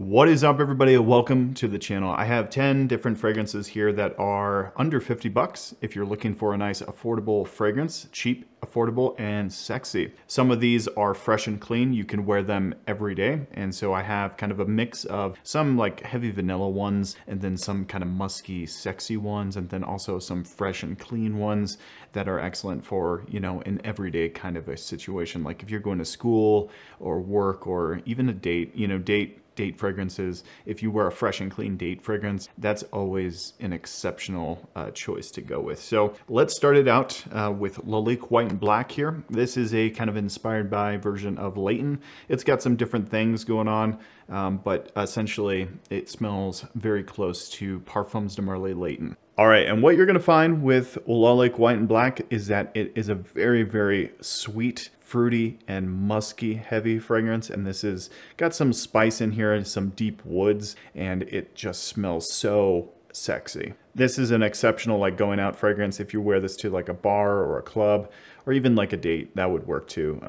What is up, everybody? Welcome to the channel. I have 10 different fragrances here that are under 50 bucks if you're looking for a nice affordable fragrance, cheap, affordable, and sexy. Some of these are fresh and clean. You can wear them every day. And so I have kind of a mix of some like heavy vanilla ones and then some kind of musky, sexy ones, and then also some fresh and clean ones that are excellent for, you know, an everyday kind of a situation. Like if you're going to school or work or even a date, you know, date fragrances. If you wear a fresh and clean date fragrance, that's always an exceptional choice to go with. So let's start it out with Lalique White and Black here. This is a kind of inspired by version of Layton. It's got some different things going on, but essentially it smells very close to Parfums de Marly Layton. All right, and what you're gonna find with Lalique White and Black is that it is a very, very sweet, fruity, and musky heavy fragrance. And this is got some spice in here and some deep woods, and it just smells so sexy. This is an exceptional like going out fragrance. If you wear this to like a bar or a club or even like a date, that would work too.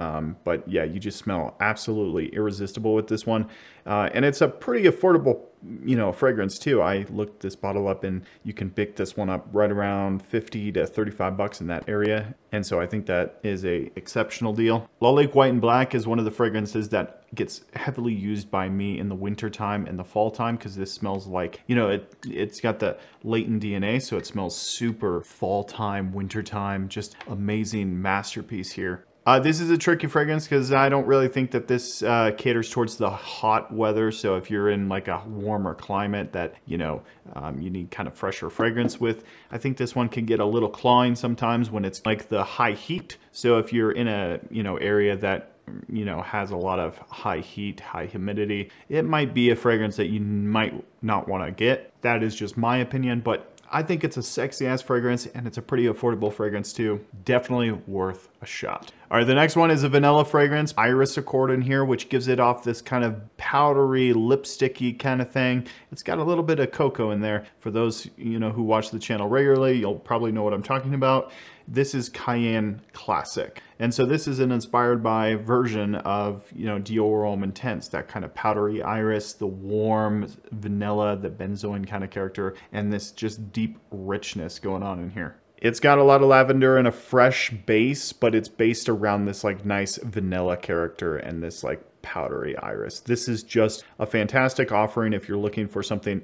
But yeah, you just smell absolutely irresistible with this one. And it's a pretty affordable, you know, fragrance too. I looked this bottle up and you can pick this one up right around 50 to 35 bucks in that area. And so I think that is a exceptional deal. Lalique White and Black is one of the fragrances that gets heavily used by me in the winter time and the fall time, because this smells like, you know, it's got the latent DNA, so it smells super fall time, winter time, just amazing masterpiece here. This is a tricky fragrance because I don't really think that this caters towards the hot weather. So if you're in like a warmer climate that, you know, you need kind of fresher fragrance with, I think this one can get a little clawing sometimes when it's like the high heat. So if you're in a, you know, area that, you know, has a lot of high heat, high humidity, it might be a fragrance that you might not want to get. That is just my opinion, but I think it's a sexy ass fragrance and it's a pretty affordable fragrance too. Definitely worth a shot. All right, the next one is a vanilla fragrance, Iris Accord in here, which gives it off this kind of powdery, lipsticky kind of thing. It's got a little bit of cocoa in there. For those, you know, who watch the channel regularly, you'll probably know what I'm talking about. This is Cayenne Classic. And so this is an inspired by version of, you know, Dior Homme Intense, that kind of powdery iris, the warm vanilla, the benzoin kind of character, and this just deep richness going on in here. It's got a lot of lavender and a fresh base, but it's based around this like nice vanilla character and this like powdery iris. This is just a fantastic offering if you're looking for something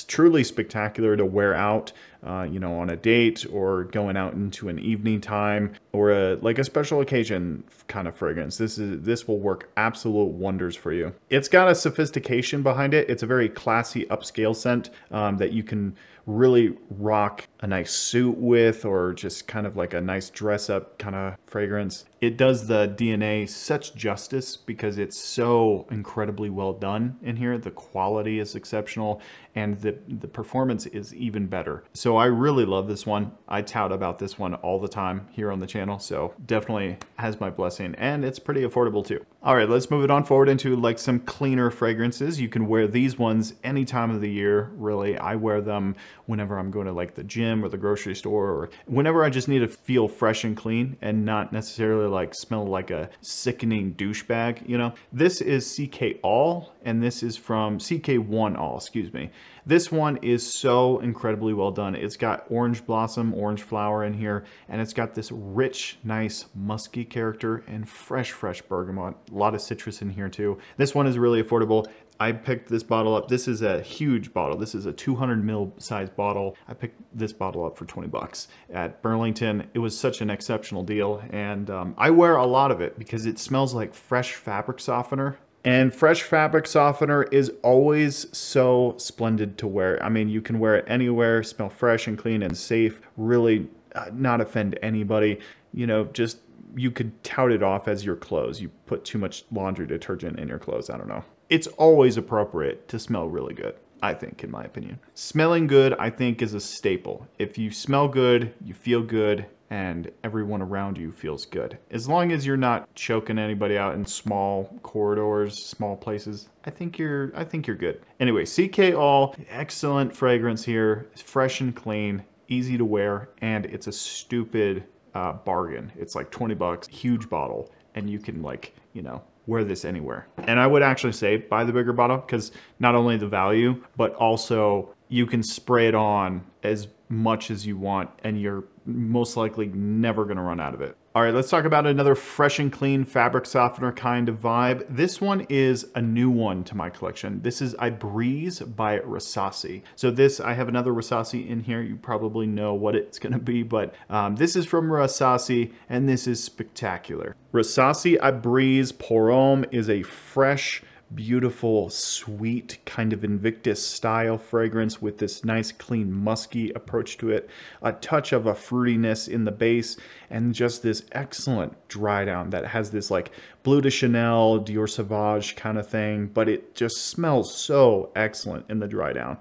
truly spectacular to wear out, you know, on a date or going out into an evening time or like a special occasion kind of fragrance. This will work absolute wonders for you. It's got a sophistication behind it. It's a very classy upscale scent that you can really rock a nice suit with, or just kind of like a nice dress up kind of fragrance. It does the DNA such justice because it's so incredibly well done in here. The quality is exceptional and the performance is even better. So I really love this one. I tout about this one all the time here on the channel. So definitely has my blessing, and it's pretty affordable too. All right, let's move it on forward into like some cleaner fragrances. You can wear these ones any time of the year, really. I wear them whenever I'm going to like the gym or the grocery store, or whenever I just need to feel fresh and clean and not necessarily like smell like a sickening douchebag, you know. This is CK All, and this is from CK1 All, excuse me. This one is so incredibly well done. It's got orange blossom, orange flower in here, and it's got this rich, nice, musky character and fresh bergamot. A lot of citrus in here too. This one is really affordable. I picked this bottle up. This is a huge bottle. This is a 200 ml size bottle. I picked this bottle up for 20 bucks at Burlington. It was such an exceptional deal, and I wear a lot of it because it smells like fresh fabric softener. And fresh fabric softener is always so splendid to wear. I mean, you can wear it anywhere, smell fresh and clean and safe, really not offend anybody. You know, just you could tout it off as your clothes. You put too much laundry detergent in your clothes, I don't know. It's always appropriate to smell really good, I think, in my opinion. Smelling good, I think, is a staple. If you smell good, you feel good, and everyone around you feels good. As long as you're not choking anybody out in small corridors, small places, I think you're good. Anyway, CK All, excellent fragrance here. It's fresh and clean, easy to wear, and it's a stupid bargain. It's like 20 bucks, huge bottle, and you can, like, you know, wear this anywhere. And I would actually say buy the bigger bottle because not only the value, but also you can spray it on as much as you want and you're most likely never gonna run out of it. All right, let's talk about another fresh and clean fabric softener kind of vibe. This one is a new one to my collection. This is I Breeze by Rasasi. So this, I have another Rasasi in here. You probably know what it's gonna be, but this is from Rasasi and this is spectacular. Rasasi I Breeze Pour Homme is a fresh, beautiful, sweet kind of Invictus style fragrance with this nice, clean, musky approach to it. A touch of a fruitiness in the base and just this excellent dry down that has this like Bleu de Chanel, Dior Sauvage kind of thing, but it just smells so excellent in the dry down.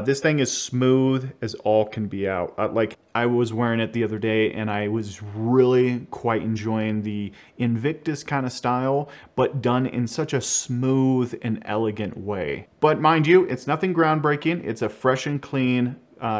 This thing is smooth as all can be out. Like I was wearing it the other day and I was really quite enjoying the Invictus kind of style, but done in such a smooth and elegant way. But mind you, it's nothing groundbreaking. It's a fresh and clean,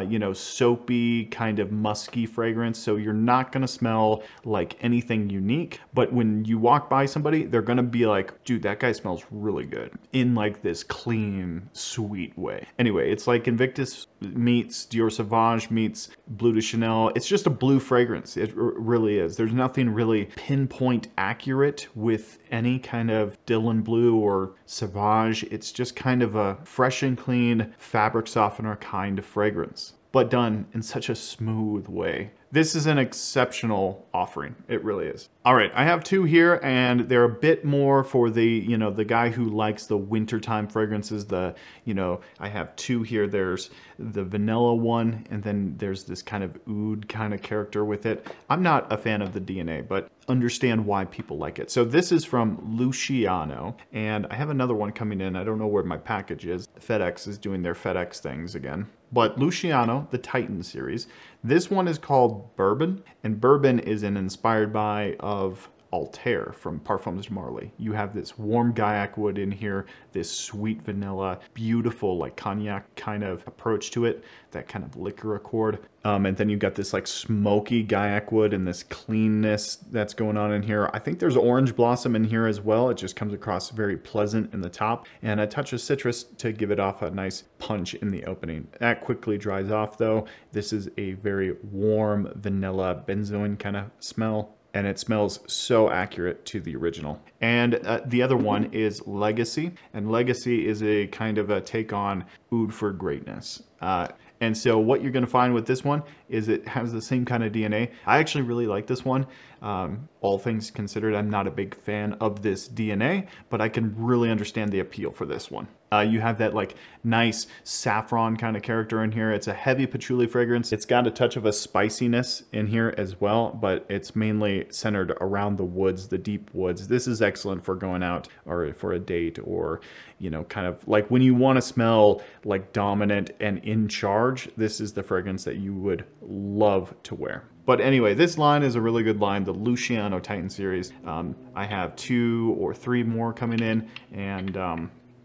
you know, soapy kind of musky fragrance. So you're not going to smell like anything unique, but when you walk by somebody, they're going to be like, dude, that guy smells really good in like this clean, sweet way. Anyway, it's like Invictus meets Dior Sauvage meets Bleu de Chanel. It's just a blue fragrance. It really is. There's nothing really pinpoint accurate with any kind of Dylan Blue or Sauvage. It's just kind of a fresh and clean fabric softener kind of fragrance, but done in such a smooth way. This is an exceptional offering. It really is. All right, I have two here and they're a bit more for the, you know, the guy who likes the wintertime fragrances. I have two here. There's the vanilla one and then there's this kind of oud kind of character with it. I'm not a fan of the DNA, but understand why people like it. So this is from Luciano and I have another one coming in. I don't know where my package is. FedEx is doing their FedEx things again. But Luciano, the Titan series, this one is called Bourbon, and Bourbon is an inspired by of Altair from Parfums de Marly. You have this warm Gaiac wood in here, this sweet vanilla, beautiful like cognac kind of approach to it, that kind of liquor accord. And then you got this like smoky Gaiac wood and this cleanness that's going on in here. I think there's orange blossom in here as well. It just comes across very pleasant in the top and a touch of citrus to give it off a nice punch in the opening. That quickly dries off though. This is a very warm vanilla benzoin kind of smell. And it smells so accurate to the original. And the other one is Legacy. And Legacy is a kind of a take on Oud for Greatness. And so what you're gonna find with this one is it has the same kind of DNA. I actually really like this one. All things considered, I'm not a big fan of this DNA, but I can really understand the appeal for this one. You have that like nice saffron kind of character in here. It's a heavy patchouli fragrance. It's got a touch of a spiciness in here as well, but it's mainly centered around the woods, the deep woods. This is excellent for going out or for a date or, you know, kind of like when you want to smell like dominant and in charge, this is the fragrance that you would love to wear. But anyway, this line is a really good line, the Luciano Titan series. I have 2 or 3 more coming in, and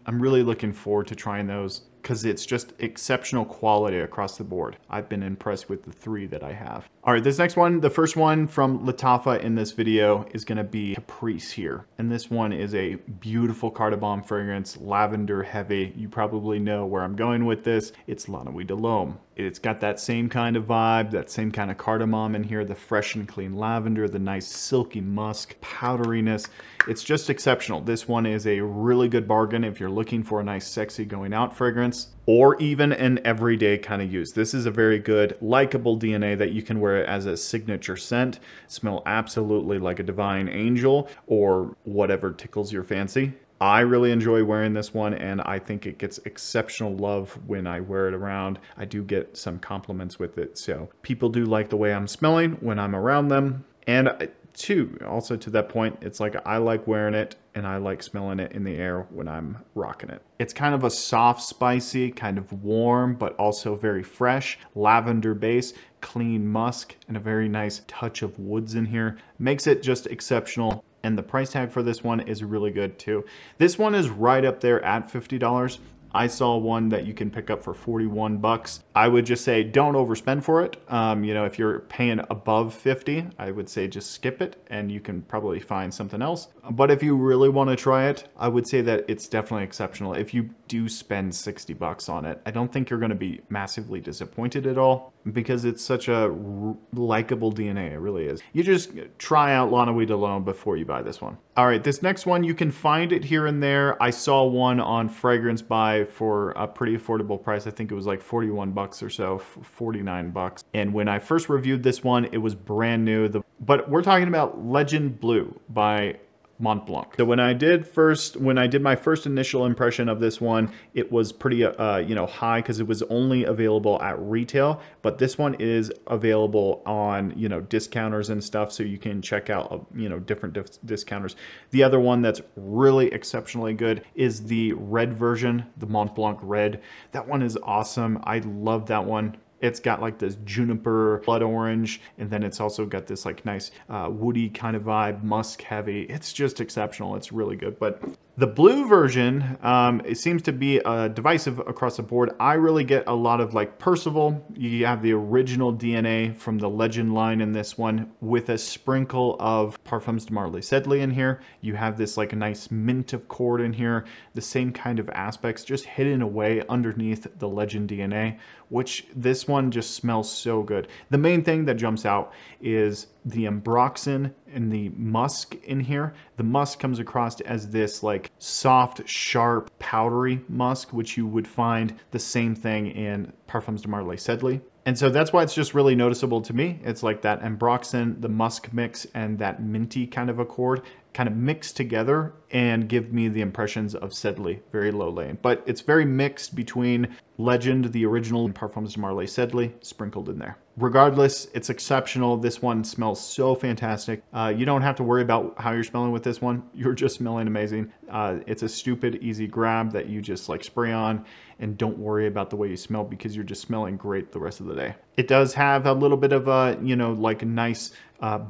I'm really looking forward to trying those because it's just exceptional quality across the board. I've been impressed with the 3 that I have. All right, this next one, the first one from Lattafa in this video is gonna be Caprice here. And this one is a beautiful cardamom fragrance, lavender heavy. You probably know where I'm going with this. It's La Nuit de l'Homme. It's got that same kind of vibe, that same kind of cardamom in here, the fresh and clean lavender, the nice silky musk, powderiness. It's just exceptional. This one is a really good bargain if you're looking for a nice, sexy going out fragrance or even an everyday kind of use. This is a very good, likable DNA that you can wear as a signature scent, smell absolutely like a divine angel or whatever tickles your fancy. I really enjoy wearing this one and I think it gets exceptional love when I wear it around. I do get some compliments with it. So people do like the way I'm smelling when I'm around them. And also to that point, it's like I like wearing it and I like smelling it in the air when I'm rocking it. It's kind of a soft, spicy, kind of warm, but also very fresh, lavender base, clean musk, and a very nice touch of woods in here. Makes it just exceptional. And the price tag for this one is really good too. This one is right up there at $50. I saw one that you can pick up for 41 bucks. I would just say don't overspend for it. You know, if you're paying above 50, I would say just skip it and you can probably find something else. But if you really want to try it, I would say that it's definitely exceptional. If you do spend 60 bucks on it, I don't think you're going to be massively disappointed at all because it's such a likable DNA. It really is. You just try out Lana Weed alone before you buy this one. All right, this next one, you can find it here and there. I saw one on Fragrance Buy for a pretty affordable price. I think it was like 41 bucks or so, 49 bucks. And when I first reviewed this one, it was brand new. But we're talking about Legend Blue by Mont Blanc. So when I did my first initial impression of this one, it was pretty you know, high because it was only available at retail, but this one is available on, you know, discounters and stuff, so you can check out you know, different discounters. The other one that's really exceptionally good is the red version, the Mont Blanc Red. That one is awesome. I love that one. It's got like this juniper blood orange, and then it's also got this like nice woody kind of vibe, musk heavy. It's just exceptional. It's really good. But the blue version, it seems to be divisive across the board. I really get a lot of like Percival. You have the original DNA from the Legend line in this one with a sprinkle of Parfums de Marly Sedley in here. You have this like a nice mint of cord in here. The same kind of aspects just hidden away underneath the Legend DNA, which this one just smells so good. The main thing that jumps out is the ambroxan and the musk in here. The musk comes across as this like soft, sharp, powdery musk, which you would find the same thing in Parfums de Marly Sedley. And so that's why it's just really noticeable to me. It's like that ambroxan, the musk mix, and that minty kind of accord kind of mixed together and give me the impressions of Sedley, very low lane. But it's very mixed between Legend, the original, and Parfums de Marly Sedley sprinkled in there. Regardless, it's exceptional. This one smells so fantastic. You don't have to worry about how you're smelling with this one. You're just smelling amazing. It's a stupid, easy grab that you just like spray on and don't worry about the way you smell because you're just smelling great the rest of the day. It does have a little bit of a, you know, like a nice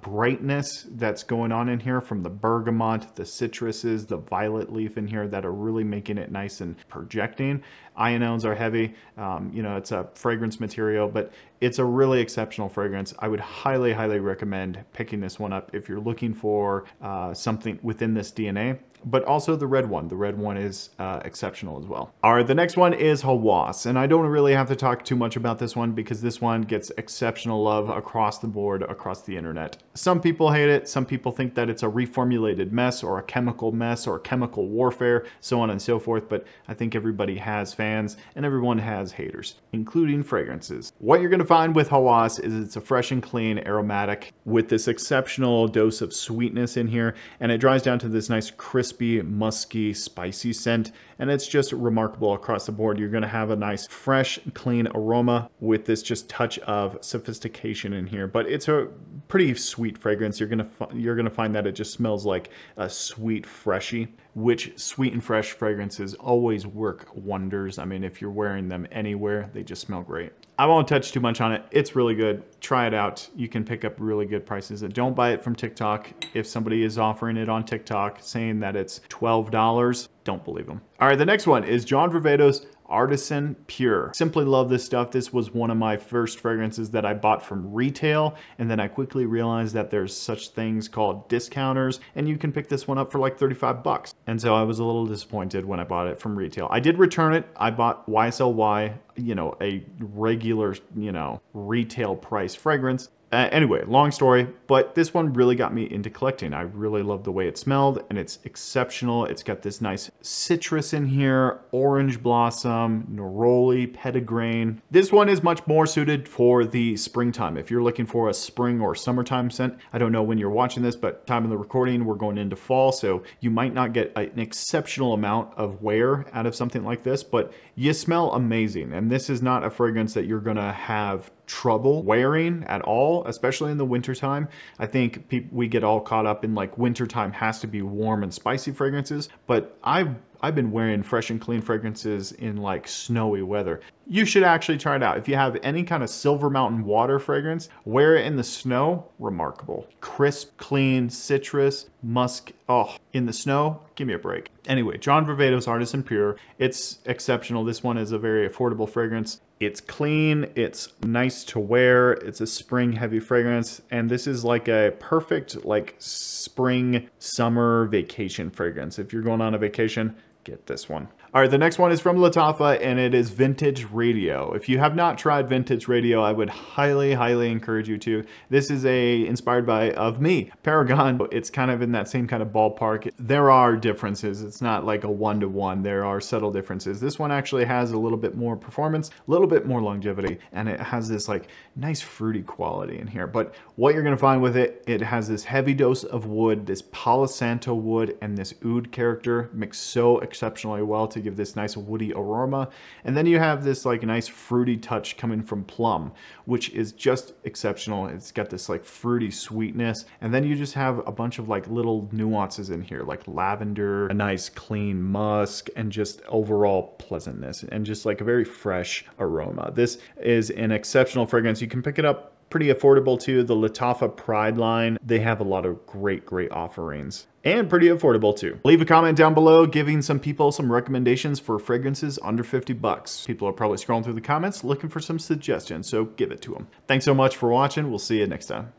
brightness that's going on in here from the bergamot, the citruses, the violet leaf in here that are really making it nice and projecting. Ionones are heavy. You know, it's a fragrance material, but it's a really exceptional fragrance. I would highly, highly recommend picking this one up if you're looking for something within this DNA. But also the red one. The red one is exceptional as well. All right, the next one is Hawass. And I don't really have to talk too much about this one because this one gets exceptional love across the board, across the internet. Some people hate it. Some people think that it's a reformulated mess or a chemical mess or chemical warfare, so on and so forth. But I think everybody has fans and everyone has haters, including fragrances. What you're gonna find with Hawass is it's a fresh and clean aromatic with this exceptional dose of sweetness in here. And it dries down to this nice crispy, musky, spicy scent, and it's just remarkable across the board. You're gonna have a nice, fresh, clean aroma with this just touch of sophistication in here, but it's a pretty sweet fragrance. You're gonna find that it just smells like a sweet freshie, which sweet and fresh fragrances always work wonders. I mean, if you're wearing them anywhere, they just smell great. I won't touch too much on it. It's really good. Try it out. You can pick up really good prices. And don't buy it from TikTok. If somebody is offering it on TikTok saying that it's $12, don't believe them. All right, the next one is John Varvatos Artisan Pure. Simply love this stuff. This was one of my first fragrances that I bought from retail, and then I quickly realized that there's such things called discounters, and you can pick this one up for like 35 bucks. And so I was a little disappointed when I bought it from retail. I did return it. I bought YSLY, you know, a regular, you know, retail price fragrance. Anyway, long story, but this one really got me into collecting. I really love the way it smelled, and it's exceptional. It's got this nice citrus in here, orange blossom, neroli, petitgrain. This one is much more suited for the springtime. If you're looking for a spring or summertime scent, I don't know when you're watching this, but time of the recording, we're going into fall, so you might not get an exceptional amount of wear out of something like this, but you smell amazing. And this is not a fragrance that you're gonna have trouble wearing at all, especially in the wintertime. I think we get all caught up in like wintertime has to be warm and spicy fragrances, but I I've been wearing Fresh and Clean fragrances in like snowy weather. You should actually try it out. If you have any kind of Silver Mountain water fragrance, wear it in the snow, remarkable. Crisp, clean, citrus, musk, oh, in the snow, give me a break. Anyway, John Varvatos Artisan Pure, it's exceptional. This one is a very affordable fragrance. It's clean, it's nice to wear, it's a spring heavy fragrance, and this is like a perfect like spring, summer vacation fragrance. If you're going on a vacation, get this one. All right, the next one is from Lattafa, and it is Vintage Radio. If you have not tried Vintage Radio, I would highly, highly encourage you to. This is inspired by, of me, Paragon. It's kind of in that same kind of ballpark. There are differences. It's not like a one-to-one. There are subtle differences. This one actually has a little bit more performance, a little bit more longevity, and it has this like nice fruity quality in here. But what you're gonna find with it, it has this heavy dose of wood, this Palo Santo wood, and this oud character mixed so exceptionally well to give this nice woody aroma. And then you have this like nice fruity touch coming from plum, which is just exceptional. It's got this like fruity sweetness. And then you just have a bunch of like little nuances in here, like lavender, a nice clean musk, and just overall pleasantness, and just like a very fresh aroma. This is an exceptional fragrance. You can pick it up pretty affordable too. The Lattafa Pride line, they have a lot of great offerings, and pretty affordable too. Leave a comment down below giving some people some recommendations for fragrances under 50 bucks. People are probably scrolling through the comments looking for some suggestions, so give it to them. Thanks so much for watching. We'll see you next time.